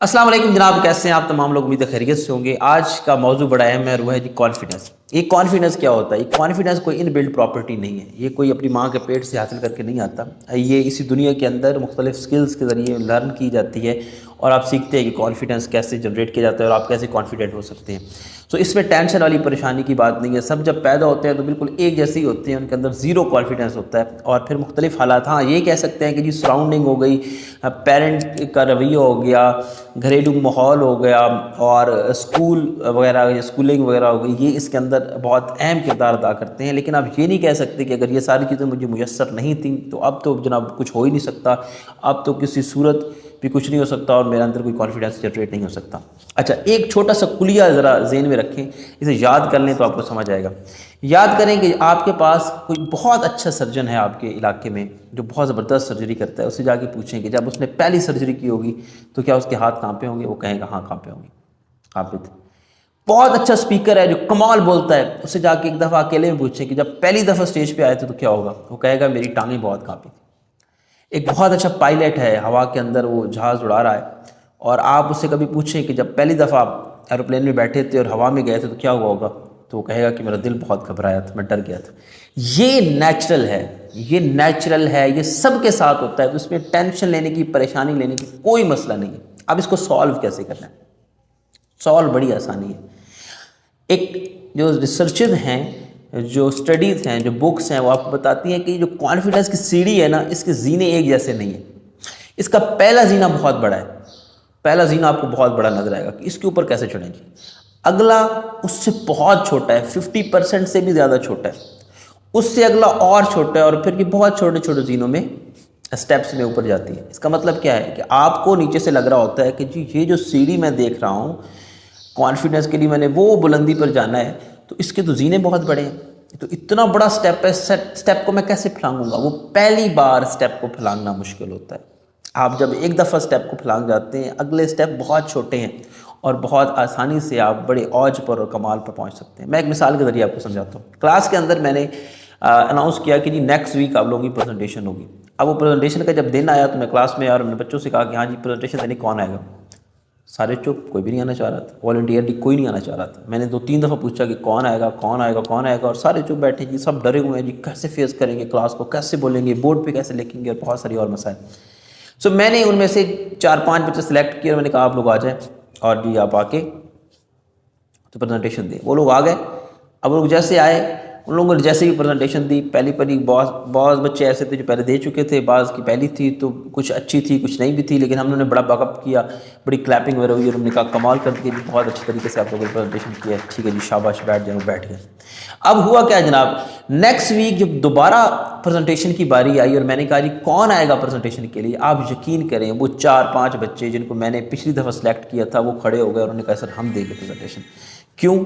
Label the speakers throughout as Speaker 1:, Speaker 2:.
Speaker 1: अस्सलाम वालेकुम जनाब, कैसे हैं आप तमाम लोग? उम्मीद है खैरियत से होंगे। आज का मौजू बड़ा अहम है और वो है जी कॉन्फिडेंस। ये कॉन्फिडेंस क्या होता है? ये कॉन्फिडेंस कोई इनबिल्ट प्रॉपर्टी नहीं है, ये कोई अपनी माँ के पेट से हासिल करके नहीं आता। ये इसी दुनिया के अंदर मुख्तलिफ स्किल्स के ज़रिए लर्न की जाती है और आप सीखते हैं कि कॉन्फिडेंस कैसे जनरेट किया जाता है और आप कैसे कॉन्फिडेंट हो सकते हैं। तो इसमें टेंशन वाली परेशानी की बात नहीं है। सब जब पैदा होते हैं तो बिल्कुल एक जैसे ही होते हैं, उनके अंदर ज़ीरो कॉन्फिडेंस होता है और फिर मुख्तलिफ हालात, हाँ ये कह सकते हैं कि जी सराउंडिंग हो गई, पेरेंट का रवैया हो गया, घरेलू माहौल हो गया और स्कूल वगैरह या स्कूलिंग वगैरह हो गई, ये इसके अंदर बहुत अहम किरदार अदा करते हैं। लेकिन आप ये नहीं कह सकते कि अगर ये सारी चीज़ें मुझे मुयस्सर नहीं थी तो अब तो जनाब कुछ हो ही नहीं सकता, अब तो किसी सूरत भी कुछ नहीं हो सकता और मेरे अंदर कोई कॉन्फिडेंस जनरेट नहीं हो सकता। अच्छा, एक छोटा सा कुलिया ज़रा ज़हन में रखें, इसे याद कर लें तो आपको समझ आएगा। याद करें कि आपके पास कोई बहुत अच्छा सर्जन है आपके इलाके में जो बहुत ज़बरदस्त सर्जरी करता है, उससे जाके पूछें कि जब उसने पहली सर्जरी की होगी तो क्या उसके हाथ कांपे होंगे? वो कहेगा हाँ कांपे होंगे। कांपे थे। बहुत अच्छा स्पीकर है जो कमाल बोलता है, उससे जाके एक दफ़ा अकेले में पूछें कि जब पहली दफ़ा स्टेज पे आए थे तो क्या होगा? वो कहेगा मेरी टांगें बहुत कांपी थी। एक बहुत अच्छा पायलट है, हवा के अंदर वो जहाज़ उड़ा रहा है और आप उससे कभी पूछें कि जब पहली दफ़ा आप एरोप्लेन में बैठे थे और हवा में गए थे तो क्या हुआ होगा? तो वो कहेगा कि मेरा दिल बहुत घबराया था, मैं डर गया था। ये नेचुरल है, ये नेचुरल है, ये सबके साथ होता है। तो इसमें टेंशन लेने की, परेशानी लेने की कोई मसला नहीं है। अब इसको सॉल्व कैसे करना है? सॉल्व बड़ी आसानी है। एक जो रिसर्चेज हैं, जो स्टडीज़ हैं, जो बुक्स हैं, वो आपको बताती हैं कि जो कॉन्फिडेंस की सीढ़ी है ना, इसके जीने एक जैसे नहीं है। इसका पहला जीना बहुत बड़ा है, पहला जीना आपको बहुत बड़ा नजर आएगा कि इसके ऊपर कैसे चढ़ेंगे। अगला उससे बहुत छोटा है, 50% से भी ज़्यादा छोटा है। उससे अगला और छोटा है और फिर ये बहुत छोटे छोटे जीनों में, स्टेप्स में ऊपर जाती है। इसका मतलब क्या है कि आपको नीचे से लग रहा होता है कि जी ये जो सीढ़ी मैं देख रहा हूँ कॉन्फिडेंस के लिए, मैंने वो बुलंदी पर जाना है, तो इसके तो जीने बहुत बड़े हैं, तो इतना बड़ा स्टेप है, स्टेप को मैं कैसे फलांगूंगा? वो पहली बार स्टेप को फलांगना मुश्किल होता है। आप जब एक दफ़ा स्टेप को फलांग जाते हैं, अगले स्टेप बहुत छोटे हैं और बहुत आसानी से आप बड़े औज पर और कमाल पर पहुंच सकते हैं। मैं एक मिसाल के ज़रिए आपको समझाता हूँ। क्लास के अंदर मैंने अनाउंस किया कि जी नेक्स्ट वीक आप लोगों की प्रेजेंटेशन होगी। अब वो प्रेजेंटेशन का जब दिन आया तो मैं क्लास में आया और मैंने बच्चों से कहा कि हाँ जी प्रेजेंटेशन देने कौन आएगा? सारे चुप, कोई भी नहीं आना चाह रहा था, वॉलंटियरली कोई नहीं आना चाह रहा था। मैंने 2-3 दफ़ा पूछा कि कौन आएगा कौन आएगा कौन आएगा, और सारे चुप बैठे जी, सब डरे हुए हैं जी, कैसे फेस करेंगे क्लास को, कैसे बोलेंगे, बोर्ड पे कैसे लिखेंगे और बहुत सारी और मसाइल। सो मैंने उनमें से 4-5 बच्चे सेलेक्ट किए और मैंने कहा आप लोग आ जाएं और जी आप आके तो प्रेजेंटेशन दें। वो लोग आ गए। अब वो लोग जैसे आए, उन लोगों ने जैसे ही प्रेजेंटेशन दी, पहली पहली बहुत बच्चे ऐसे थे जो पहले दे चुके थे, बाज़ की पहली थी तो कुछ अच्छी थी कुछ नहीं भी थी, लेकिन हमने बड़ा बैकअप किया, बड़ी क्लैपिंग वगैरह हुई और हमने कहा कमाल कर दिया जी, बहुत अच्छे तरीके से आप लोगों ने प्रेजेंटेशन किया, ठीक है जी शाबाश, बैठ जाए। बैठ गए। अब हुआ क्या जनाब, नेक्स्ट वीक जब दोबारा प्रेजेंटेशन की बारी आई और मैंने कहा जी कौन आएगा प्रेजेंटेशन के लिए, आप यकीन करें वो 4-5 बच्चे जिनको मैंने पिछली दफ़ा सेलेक्ट किया था वो खड़े हो गए और उन्होंने कहा सर हम देंगे प्रेजेंटेशन। क्यों?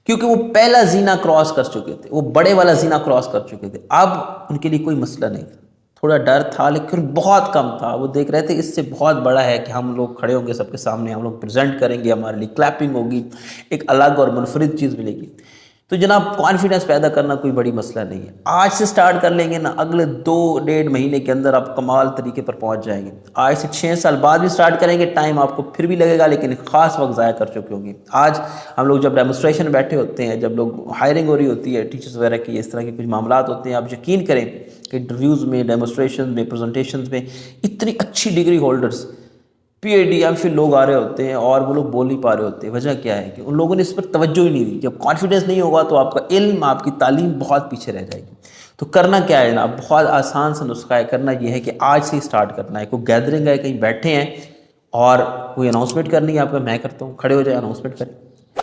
Speaker 1: क्योंकि वो पहला जीना क्रॉस कर चुके थे, वो बड़े वाला जीना क्रॉस कर चुके थे। अब उनके लिए कोई मसला नहीं था, थोड़ा डर था लेकिन बहुत कम था। वो देख रहे थे इससे बहुत बड़ा है कि हम लोग खड़े होंगे सबके सामने, हम लोग प्रेजेंट करेंगे, हमारे लिए क्लैपिंग होगी, एक अलग और मुनफरिद चीज़ मिलेगी। तो जनाब कॉन्फिडेंस पैदा करना कोई बड़ी मसला नहीं है। आज से स्टार्ट कर लेंगे ना, अगले 2-1.5 महीने के अंदर आप कमाल तरीके पर पहुंच जाएंगे। आज से 6 साल बाद भी स्टार्ट करेंगे, टाइम आपको फिर भी लगेगा लेकिन ख़ास वक्त ज़ाया कर चुके होंगे। आज हम लोग जब डेमोस्ट्रेशन में बैठे होते हैं, जब लोग हायरिंग हो रही होती है टीचर्स वगैरह की, इस तरह के कुछ मामला होते हैं, आप यकीन करें कि इंटरव्यूज़ में, डेमोस्ट्रेशन में, प्रेजेंटेशन में इतनी अच्छी डिग्री होल्डर्स, PhD MPhil लोग आ रहे होते हैं और वो लोग बोल नहीं पा रहे होते। वजह क्या है कि उन लोगों ने इस पर तवज्जो ही नहीं दी। जब कॉन्फिडेंस नहीं होगा तो आपका इल्म, आपकी तालीम बहुत पीछे रह जाएगी। तो करना क्या है ना, बहुत आसान सा नुस्खा है। करना ये है कि आज से ही स्टार्ट करना है। कोई गैदरिंग है, कहीं बैठे हैं और कोई अनाउंसमेंट करनी है आपको, मैं करता हूँ, खड़े हो जाए अनाउंसमेंट करें।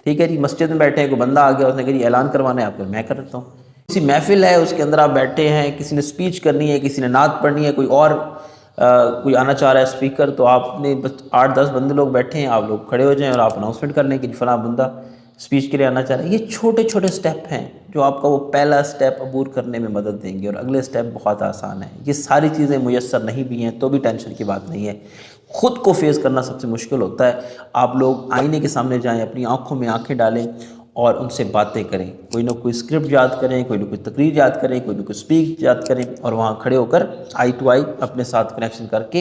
Speaker 1: ठीक है जी, मस्जिद में बैठे हैं, कोई बंदा आ गया उसने कहा जी ऐलान करवाना है आपको, मैं कर देता हूँ। किसी महफिल है उसके अंदर आप बैठे हैं, किसी ने स्पीच करनी है, किसी ने नात पढ़नी है, कोई और कोई आना चाह रहा है स्पीकर, तो आपने बस 8-10 बंदे लोग बैठे हैं, आप लोग खड़े हो जाएं और आप अनाउंसमेंट करने कि फलां बंदा स्पीच के लिए आना चाह रहा है। ये छोटे छोटे स्टेप हैं जो आपका वो पहला स्टेप अबूर करने में मदद देंगे और अगले स्टेप बहुत आसान है। ये सारी चीज़ें मुयस्सर नहीं भी हैं तो भी टेंशन की बात नहीं है। ख़ुद को फेस करना सबसे मुश्किल होता है। आप लोग आईने के सामने जाएँ, अपनी आँखों में आँखें डालें और उनसे बातें करें। कोई ना कोई स्क्रिप्ट याद करें, कोई ना कोई तकरीर याद करें, कोई ना कोई स्पीच याद करें और वहाँ खड़े होकर आई टू आई अपने साथ कनेक्शन करके